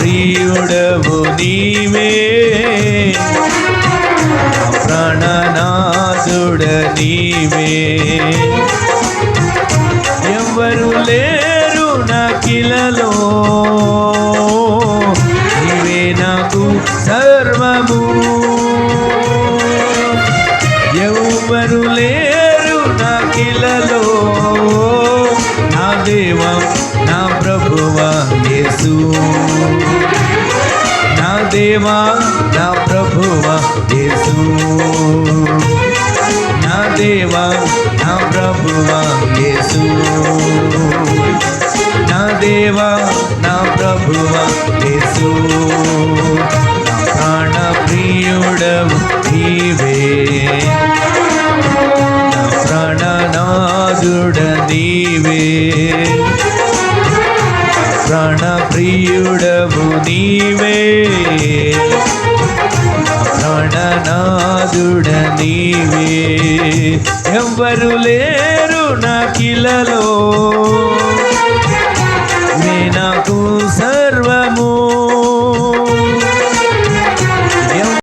ప్రియుడవు నీవే, ప్రాణనాథుడ నీవే. ఎవరు లేరు నాకిలలో, నీవే నాకు సర్వము. ఎవరు లేరు నాకిలలో, నా దేవా నా ప్రభువా యేసు. నా దేవా నా ప్రభువా యేసు. నా దేవా నా ప్రభువా యేసు. నా దేవా నా ప్రభువా యేసు. నా ప్రాణ ప్రియుడవు నీవే, నా ప్రాణనాథుడ నీవే. ప్రాణ ప్రియుడవు నీవే, ప్రాణనాథుడ నీవే. ఎవ్వరు లేరు నాకిలలో, నీ నాకు